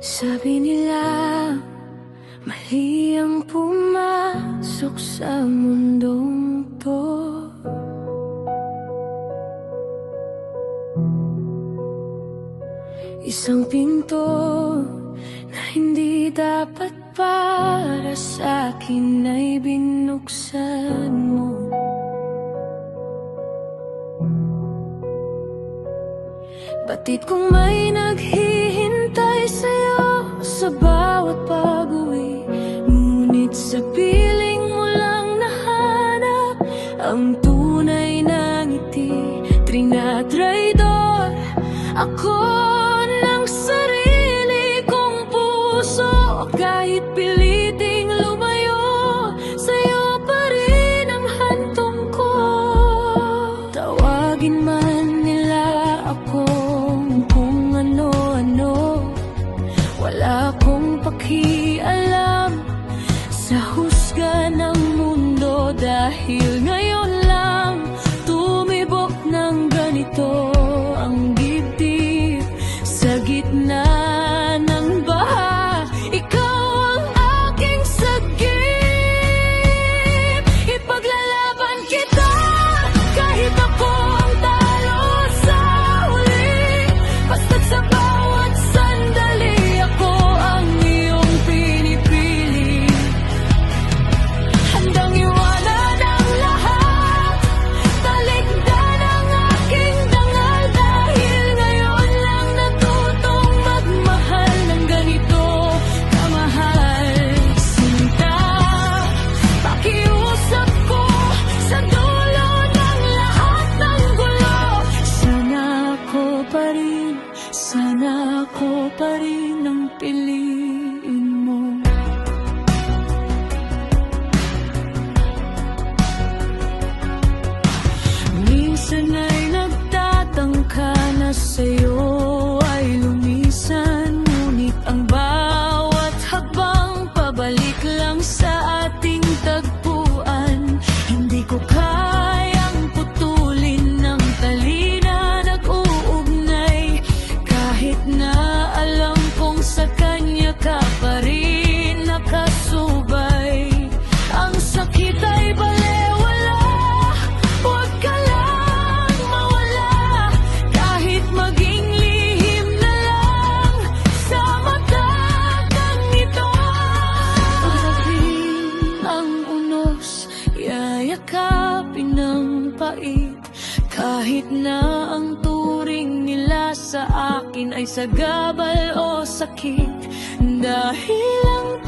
Sabi nila, mali ang pumasok sa mundong to. Isang pinto na hindi dapat para sa akin ay binuksan mo. Batid kong may naghihintay sa'yo sa bawat pag-uwi, ngunit sa piling mo lang nahanap ang tunay na ngiti. Trinatraidor ako ng sarili kong puso, kahit piliting lumayo, sa'yo pa rin ang hantong ko. Tawagin man nila ako kung ano-ano, wala akong pakialam sa husga ng mundo, dahil ngayon lang tumibok ng ganito ang dibdib. Sa gitna ng baha, ikaw ang aking sagip. Ipaglalaban kita kahit ako ang talo sa huli. Basta't sa bawat sandali, ako ang iyong pinipili. Handang iwanan ang lahat, talikdan ang aking dangal, dahil ngayon lang natutong magmahal ng ganito kamahal. Sinta, pakiusap ko sa dulo ng lahat ng gulo. Sana ako pa rin ang piliin mo. Minsan ay nagtatangka na sa'yo ay lumisan, ngunit ang bawat hakbang pabalik lang sa ating tagpuan. Hindi ko kayang putulin ng tali na nag-uugnay, kahit na alam kong sa kanya ka pa rin nakasubay. Ang sakit ay balewala, huwag ka lang mawala, kahit maging lihim na lang sa mata kang ito. Pagdating ang unos, yayakapin ng pait, kahit na ang turing nila sa akin ay sagabal o sakit, dahil ang